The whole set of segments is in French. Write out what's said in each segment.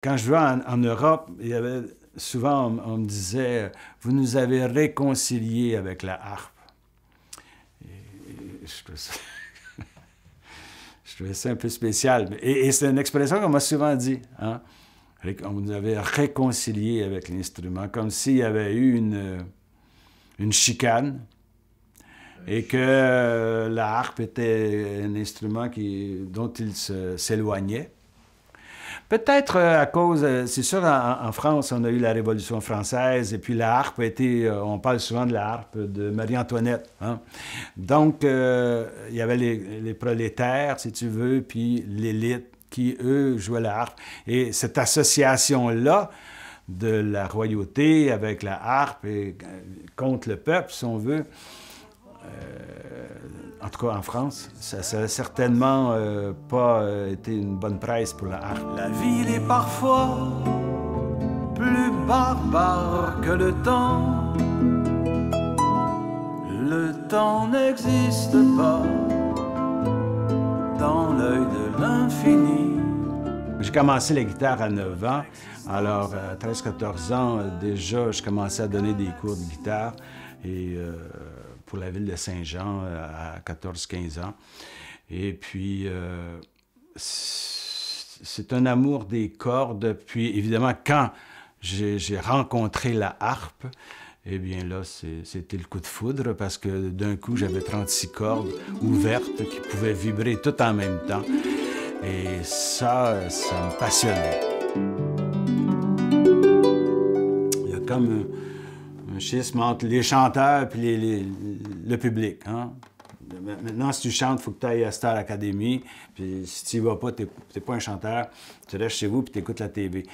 Quand je vais en Europe, il y avait, souvent on me disait, vous nous avez réconciliés avec la harpe. Je trouvais ça, je trouvais ça un peu spécial. Et c'est une expression qu'on m'a souvent dit. Hein? On nous avait réconciliés avec l'instrument, comme s'il y avait eu une chicane et que la harpe était un instrument dont il s'éloignait. Peut-être à cause, c'est sûr, en France, on a eu la Révolution française, et puis la harpe a été, on parle souvent de la harpe de Marie-Antoinette. Hein? Donc, il y avait les prolétaires, si tu veux, puis l'élite qui, eux, jouaient la harpe. Et cette association-là de la royauté avec la harpe et contre le peuple, si on veut, en tout cas en France, ça n'a certainement pas été une bonne presse pour la harpe. La ville est parfois plus barbare que le temps. Le temps n'existe pas dans l'œil de l'infini. J'ai commencé la guitare à 9 ans. Alors, à 13-14 ans, déjà, je commençais à donner des cours de guitare. Et pour la ville de Saint-Jean à 14-15 ans. Et puis, c'est un amour des cordes. Puis, évidemment, quand j'ai rencontré la harpe, eh bien là, c'était le coup de foudre parce que d'un coup, j'avais 36 cordes ouvertes qui pouvaient vibrer tout en même temps. Et ça me passionnait. Il y a comme un schisme entre les chanteurs et le public. Hein? Maintenant, si tu chantes, il faut que tu ailles à Star Academy. Puis si tu n'y vas pas, tu n'es pas un chanteur. Tu restes chez vous et tu écoutes la TV.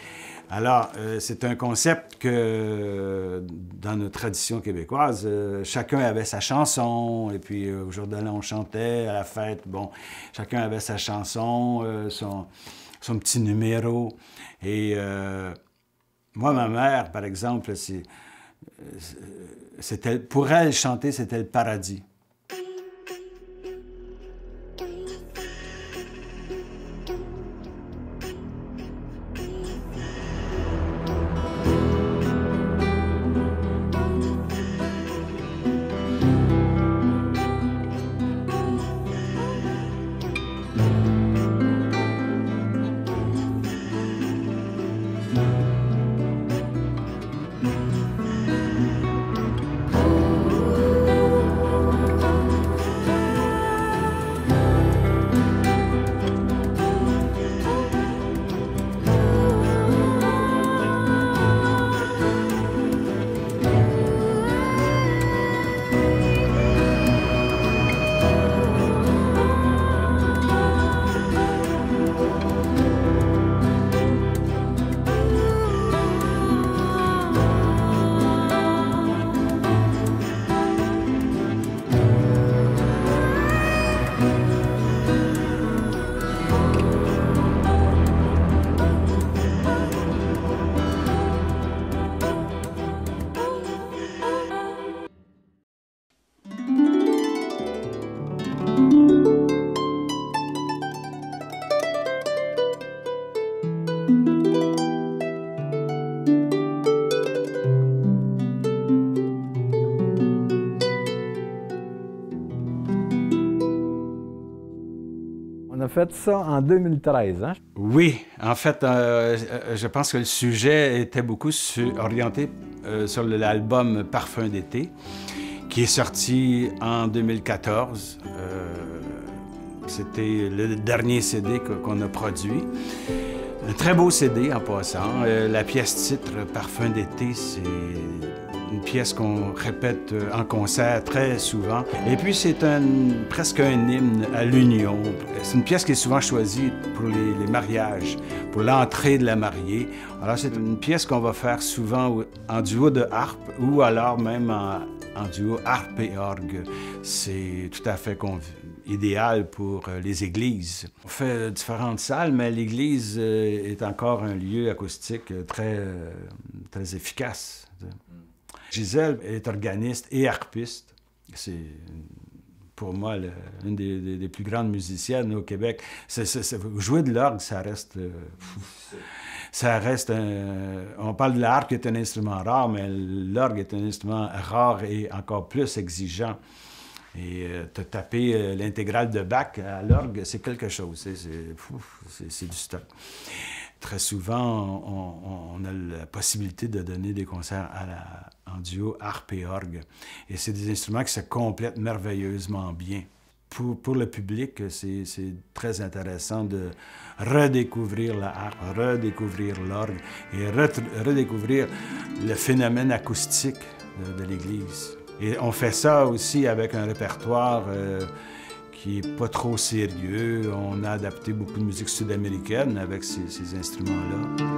Alors, c'est un concept que, dans notre tradition québécoise, chacun avait sa chanson. Et puis, au jour de l'an, on chantait. À la fête, bon, chacun avait sa chanson, son petit numéro. Et moi, ma mère, par exemple, pour elle, chanter, c'était le paradis. On a fait ça en 2013, hein? Oui, en fait, je pense que le sujet était beaucoup orienté sur l'album Parfum d'été, qui est sorti en 2014. C'était le dernier CD qu'on a produit. Un très beau CD en passant. La pièce titre Parfum d'été, c'est une pièce qu'on répète en concert très souvent. Et puis c'est presque un hymne à l'union. C'est une pièce qui est souvent choisie pour les mariages, pour l'entrée de la mariée. Alors c'est une pièce qu'on va faire souvent en duo de harpe ou alors même en duo harpe et orgue. C'est tout à fait idéal pour les églises. On fait différentes salles, mais l'église est encore un lieu acoustique très efficace. Gisèle est organiste et harpiste. C'est pour moi une des plus grandes musiciennes au Québec. Jouer de l'orgue, ça reste... ça reste on parle de l'harpe qui est un instrument rare, mais l'orgue est un instrument rare et encore plus exigeant. Et te taper l'intégrale de Bach à l'orgue, c'est quelque chose. C'est du stock. Très souvent, on a la possibilité de donner des concerts en duo harpe et orgue. Et c'est des instruments qui se complètent merveilleusement bien. Pour le public, c'est très intéressant de redécouvrir la harpe, redécouvrir l'orgue et redécouvrir le phénomène acoustique de l'Église. Et on fait ça aussi avec un répertoire qui n'est pas trop sérieux. On a adapté beaucoup de musique sud-américaine avec ces instruments-là.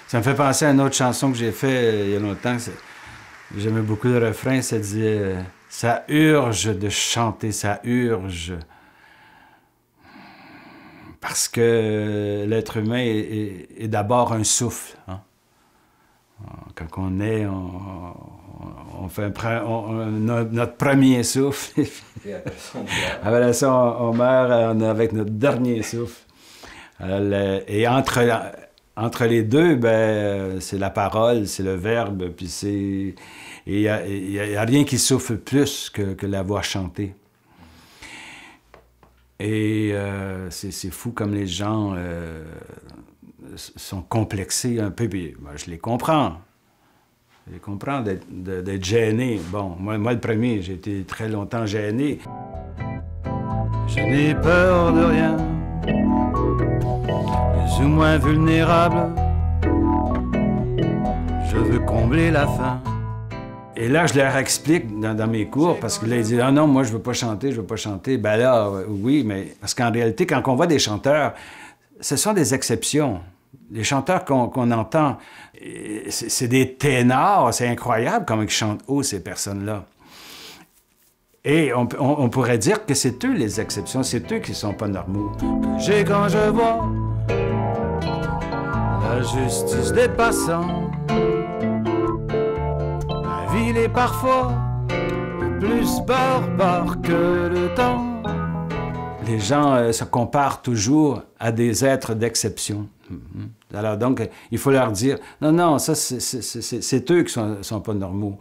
Ça me fait penser à une autre chanson que j'ai faite il y a longtemps. J'aimais beaucoup le refrain, ça disait « Ça urge de chanter, ça urge ». Parce que l'être humain est d'abord un souffle. Hein? Quand on est, on fait notre premier souffle. Après ça, on meurt avec notre dernier souffle. Et entre les deux, ben, c'est la parole, c'est le verbe, puis c'est... Il n'y a rien qui souffle plus que la voix chantée. Et c'est fou comme les gens sont complexés un peu, puis ben, je les comprends. Je les comprends d'être gêné. Bon, moi le premier, j'ai été très longtemps gêné. Je n'ai peur de rien, plus ou moins vulnérable. Je veux combler la faim. Et là, je leur explique dans mes cours, parce que là, ils disent « Ah non, moi, je veux pas chanter, je veux pas chanter. » Ben là, oui, mais parce qu'en réalité, quand on voit des chanteurs, ce sont des exceptions. Les chanteurs qu'on entend, c'est des ténors, c'est incroyable comment ils chantent haut, ces personnes-là. Et on pourrait dire que c'est eux les exceptions, c'est eux qui sont pas normaux. J'ai quand je vois la justice des passants. La ville est parfois plus barbare que le temps. Les gens se comparent toujours à des êtres d'exception. Alors donc, il faut leur dire, non, non, ça, c'est eux qui sont pas normaux.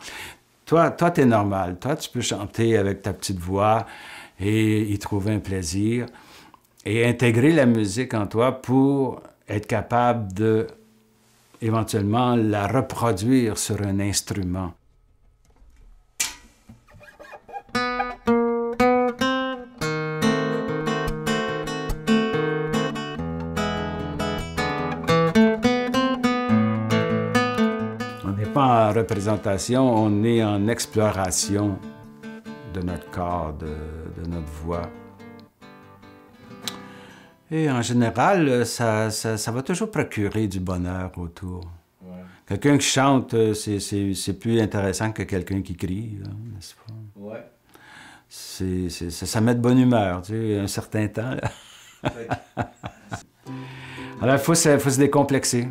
Toi, t'es normal. Toi, tu peux chanter avec ta petite voix et y trouver un plaisir et intégrer la musique en toi pour être capable de, éventuellement, la reproduire sur un instrument. représentation, on est en exploration de notre corps, de notre voix. Et en général, ça va toujours procurer du bonheur autour. Ouais. Quelqu'un qui chante, c'est plus intéressant que quelqu'un qui crie, n'est-ce pas? Ouais. Ça met de bonne humeur, tu sais, un certain temps. Là. Ouais. Alors, il faut se décomplexer.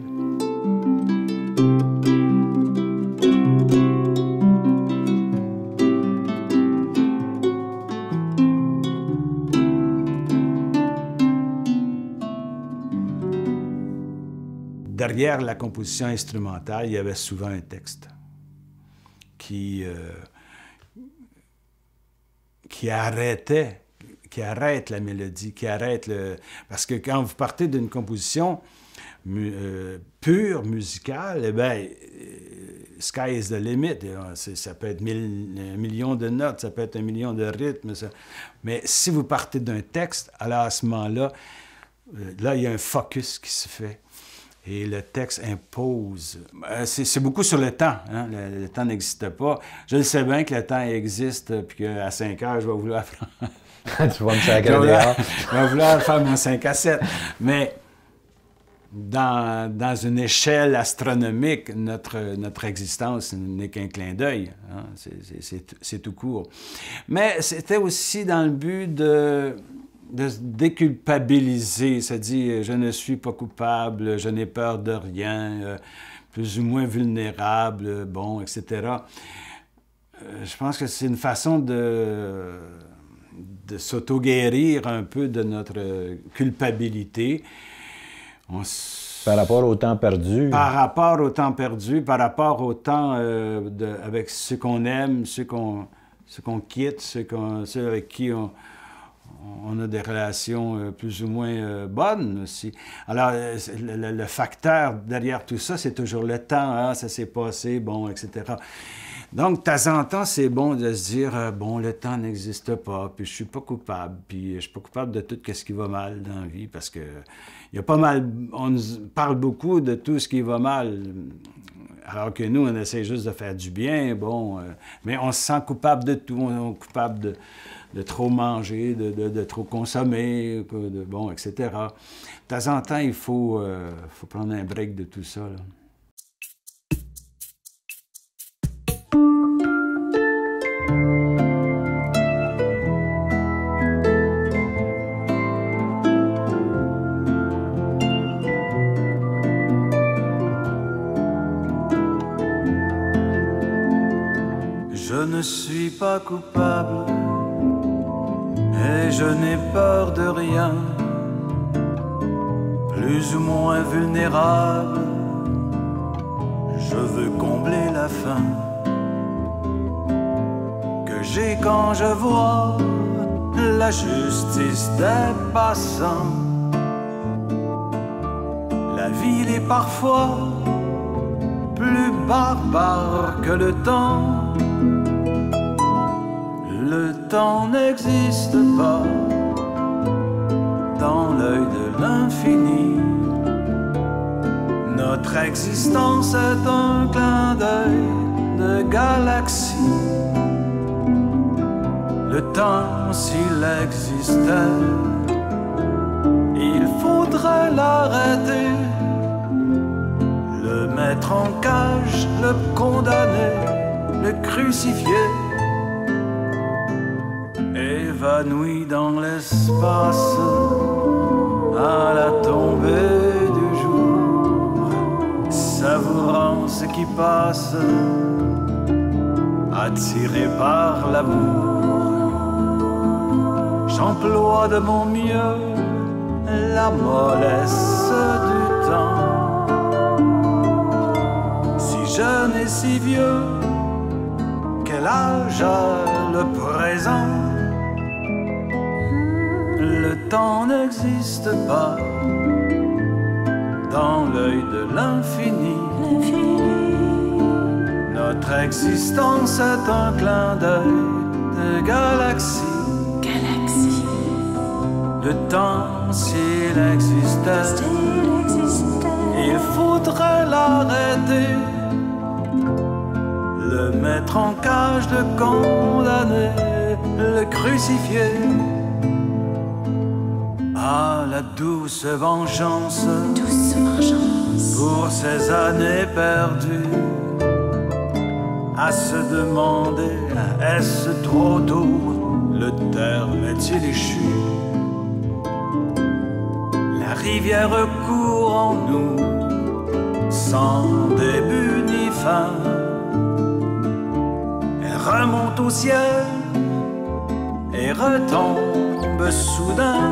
Derrière la composition instrumentale, il y avait souvent un texte qui arrête la mélodie, qui arrête le... Parce que quand vous partez d'une composition pure, musicale, eh bien, sky is the limit. Ça peut être 1 million de notes, ça peut être 1 million de rythmes. Mais si vous partez d'un texte, alors à ce moment-là, là, il y a un focus qui se fait. Et le texte impose. C'est beaucoup sur le temps. Hein? Le temps n'existe pas. Je le sais bien que le temps existe, puis qu'à 5 heures, je vais vouloir faire... Tu vas me sacrer dehors. Je vais vouloir faire mon 5 à 7. Mais dans une échelle astronomique, notre existence n'est qu'un clin d'œil. Hein? C'est tout court. Mais c'était aussi dans le but de se déculpabiliser, c'est-à-dire je ne suis pas coupable, je n'ai peur de rien, plus ou moins vulnérable, bon, etc. Je pense que c'est une façon de s'auto-guérir un peu de notre culpabilité. Par rapport au temps perdu. Par rapport au temps perdu, par rapport au temps avec ceux qu'on aime, ceux qu'on quitte, ceux avec qui on a des relations plus ou moins bonnes aussi. Alors, le facteur derrière tout ça, c'est toujours le temps. Hein, ça s'est passé, bon, etc. Donc, de temps en temps, c'est bon de se dire, bon, le temps n'existe pas, puis je suis pas coupable, puis je suis pas coupable de tout ce qui va mal dans la vie, parce que il y a pas mal... On parle beaucoup de tout ce qui va mal, alors que nous, on essaie juste de faire du bien, bon, mais on se sent coupable de tout, on est coupable de trop manger, de trop consommer, bon, etc. De temps en temps, il faut prendre un break de tout ça, là. Je ne suis pas coupable et je n'ai peur de rien, plus ou moins vulnérable, je veux combler la faim que j'ai quand je vois la justice des passants. La ville est parfois plus barbare que le temps. Le temps n'existe pas dans l'œil de l'infini. Notre existence est un clin d'œil de galaxie. Le temps, s'il existait, il faudrait l'arrêter, le mettre en cage, le condamner, le crucifier. Évanoui dans l'espace à la tombée du jour, savourant ce qui passe, attiré par l'amour. J'emploie de mon mieux la mollesse du temps, si jeune et si vieux, quel âge a le présent? Le temps n'existe pas dans l'œil de l'infini. Notre existence est un clin d'œil de galaxie. Le temps, s'il existait, il faudrait l'arrêter, le mettre en cage, le condamner, le crucifier. Ah, la douce vengeance, pour ces années perdues, à se demander, est-ce trop tôt, le terme est-il échu? La rivière court en nous, sans début ni fin. Elle remonte au ciel et retombe soudain.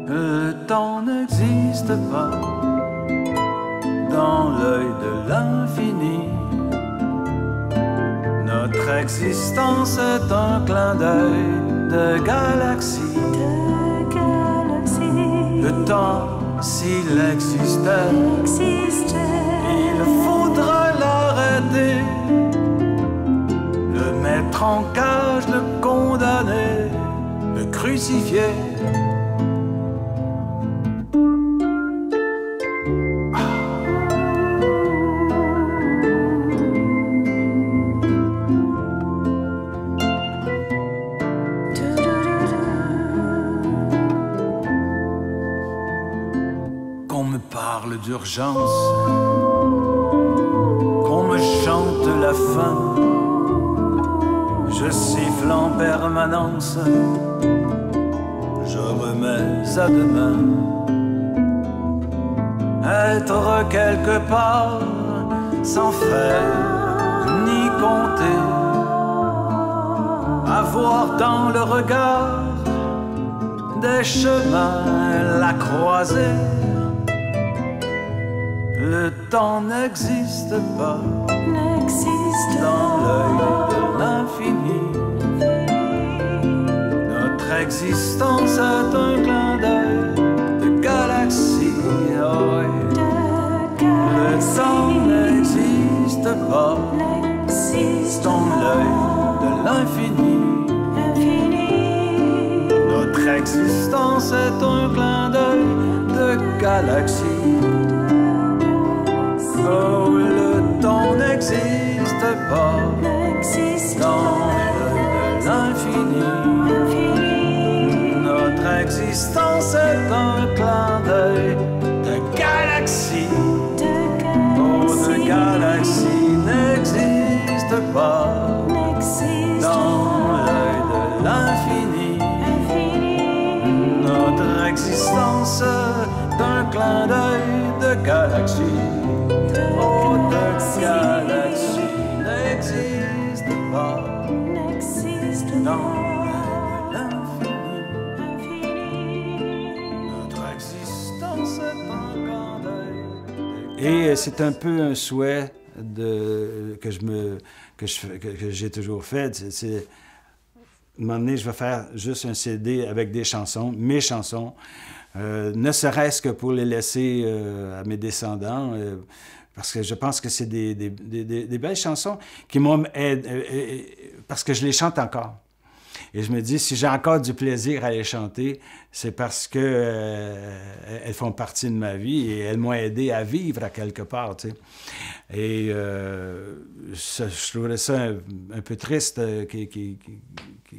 Le temps n'existe pas dans l'œil de l'infini. Notre existence est un clin d'œil de galaxie. Le temps, s'il existait, il faudra l'arrêter, le mettre en cage, le condamner, le crucifier. D'urgence, qu'on me chante la fin, je siffle en permanence, je remets à demain. Être quelque part sans faire ni compter, avoir dans le regard des chemins la croisée. Le temps n'existe pas dans l'œil de l'infini. Notre existence est un clin d'œil de galaxie. Oh, le temps n'existe pas dans l'œil de l'infini. Notre existence est un clin d'œil de galaxie. Oh, le temps n'existe pas dans l'œil de l'infini. Notre existence est un clin d'œil de galaxie. Oh, de galaxie n'existe pas dans l'œil de l'infini. Notre existence est un clin d'œil de galaxie. Oh, de galaxie n'existe pas dans l'infini. Notre existence est un clin d'œil. Et c'est un peu un souhait que j'ai toujours fait. C'est un moment donné, je vais faire juste un CD avec des chansons, mes chansons, ne serait-ce que pour les laisser à mes descendants. Parce que je pense que c'est des belles chansons qui m'ont aidé, parce que je les chante encore. Et je me dis, si j'ai encore du plaisir à les chanter, c'est parce que elles font partie de ma vie et elles m'ont aidé à vivre à quelque part, tu sais. Et je trouverais ça un peu triste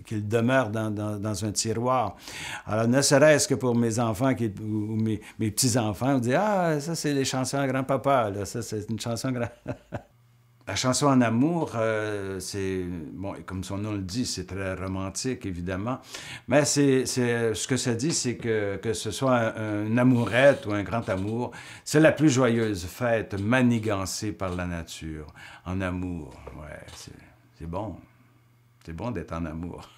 qu'il demeure dans un tiroir. Alors, ne serait-ce que pour mes enfants ou mes petits-enfants, on dit « Ah, ça, c'est les chansons à grand-papa, là. Ça, c'est une chanson grand... » La chanson en amour, c'est, bon, comme son nom le dit, c'est très romantique, évidemment, mais ce que ça dit, c'est que ce soit une amourette ou un grand amour, c'est la plus joyeuse fête manigancée par la nature, en amour. Ouais, c'est bon. C'est bon d'être en amour.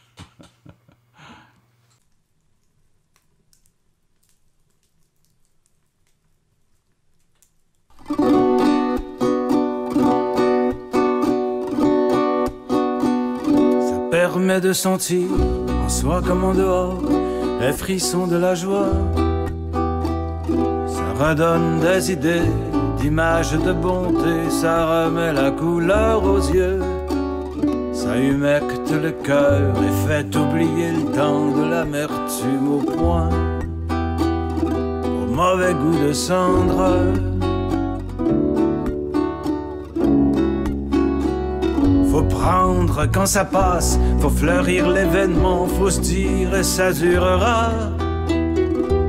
Permet de sentir, en soi comme en dehors, les frissons de la joie. Ça redonne des idées, d'images de bonté, ça remet la couleur aux yeux. Ça humecte le cœur et fait oublier le temps de l'amertume au poing, au mauvais goût de cendre. Faut prendre quand ça passe, faut fleurir l'événement, faut se dire ça durera.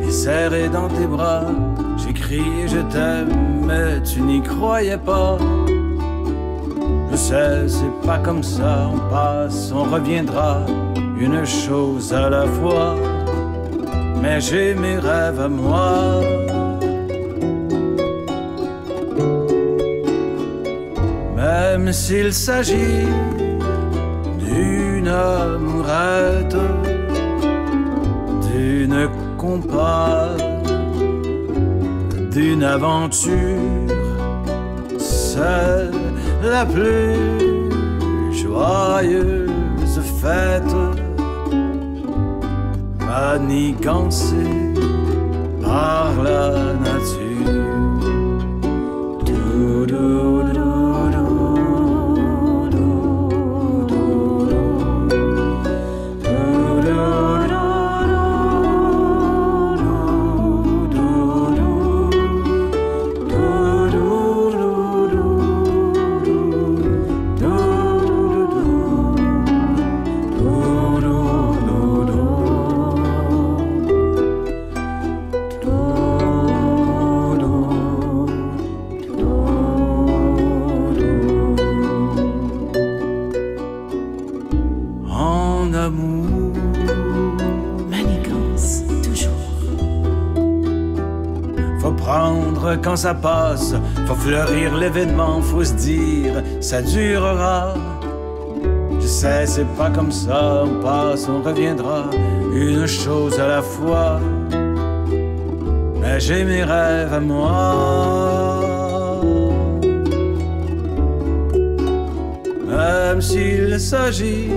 Et serré dans tes bras, j'ai crié je t'aime, mais tu n'y croyais pas. Je sais, c'est pas comme ça, on passe, on reviendra, une chose à la fois. Mais j'ai mes rêves à moi. Même s'il s'agit d'une amourette, d'une compagne, d'une aventure, c'est la plus joyeuse fête, manigancée par la nature. Quand ça passe, faut fleurir l'événement, faut se dire ça durera. Je sais, c'est pas comme ça, on passe, on reviendra, une chose à la fois. Mais j'ai mes rêves à moi. Même s'il s'agit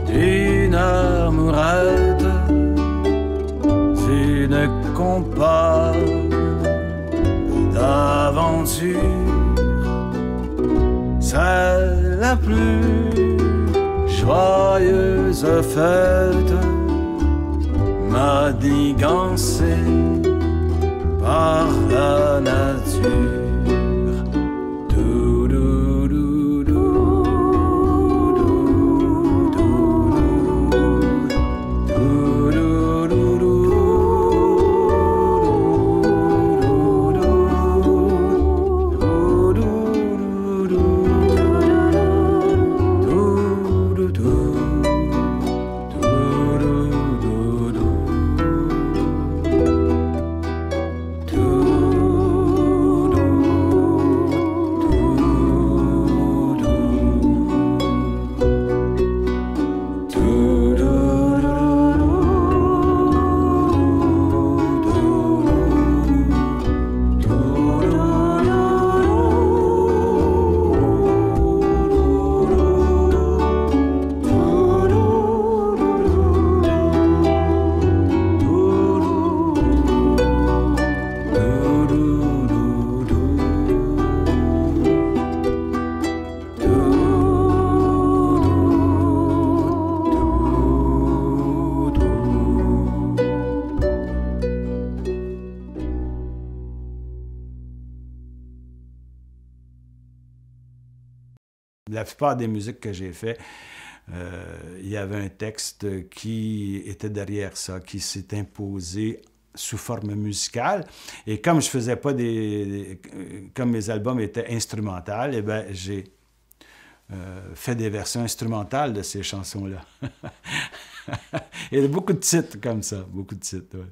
d'une amourette, d'une compagne d'aventure, c'est la plus joyeuse fête, manigancée par la nature. La plupart des musiques que j'ai faites, il y avait un texte qui était derrière ça, qui s'est imposé sous forme musicale. Et comme je faisais pas comme mes albums étaient instrumentaux, eh bien, j'ai fait des versions instrumentales de ces chansons-là. Il y a beaucoup de titres comme ça, beaucoup de titres, ouais.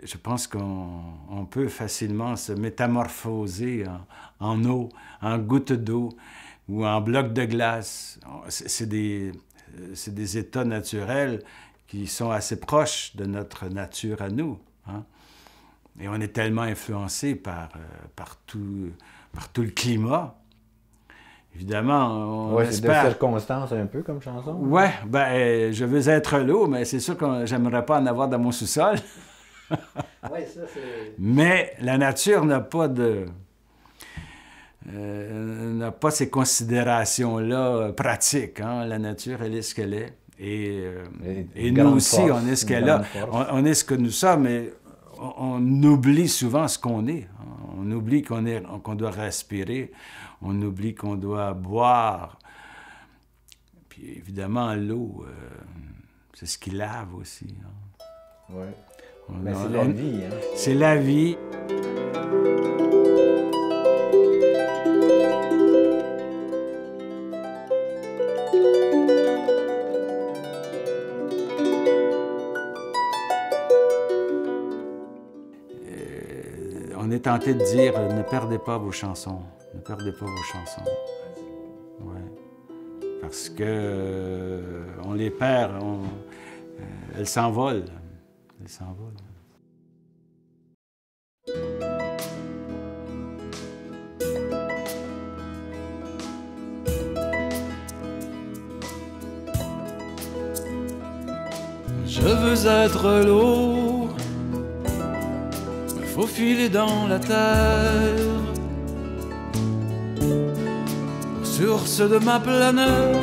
Je pense qu'on peut facilement se métamorphoser en eau, en goutte d'eau, ou en bloc de glace. C'est des états naturels qui sont assez proches de notre nature à nous. Hein? Et on est tellement influencé par tout le climat. Évidemment, on espère... C'est de circonstances un peu comme chanson. Oui, ben, je veux être l'eau, mais c'est sûr que j'aimerais pas en avoir dans mon sous-sol. Oui, ça c'est... Mais la nature n'a pas ces considérations-là pratiques. Hein? La nature, elle est ce qu'elle est. Et nous aussi, on est ce qu'elle a. On est ce que nous sommes, mais on oublie souvent ce qu'on est. On oublie qu'on doit respirer. On oublie qu'on doit boire. Puis évidemment, l'eau, c'est ce qui lave aussi. Hein. Oui. Mais c'est la vie. Hein? C'est la vie. On est tenté de dire, ne perdez pas vos chansons. Ne perdez pas vos chansons. Ouais. Parce que on les perd, elles s'envolent. Elles s'envolent. Je veux être l'eau, me faufiler dans la terre, source de ma planète,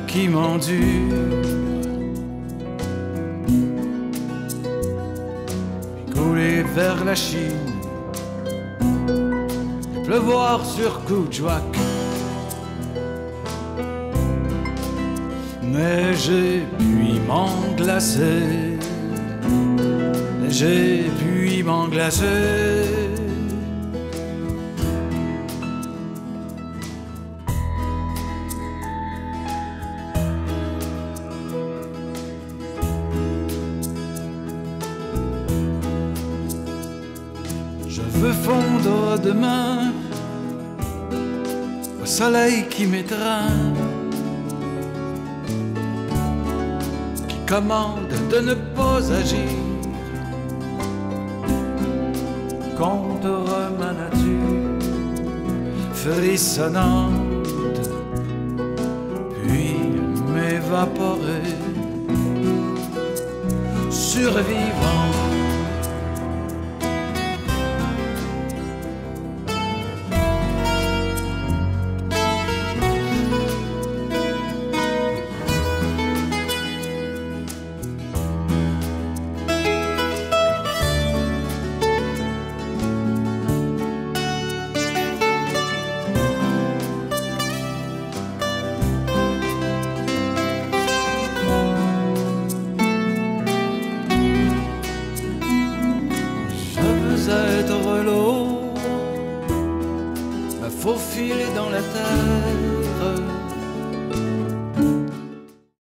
qui m'endure, couler vers la Chine, pleuvoir sur Kuujjuaq. Neiger puis m'englacer, neiger puis m'englacer. Je veux fondre demain au soleil qui m'étreint, commande de ne pas agir contre ma nature frissonnante, puis m'évaporer, survivant. Être l'eau, me faufiler dans la terre,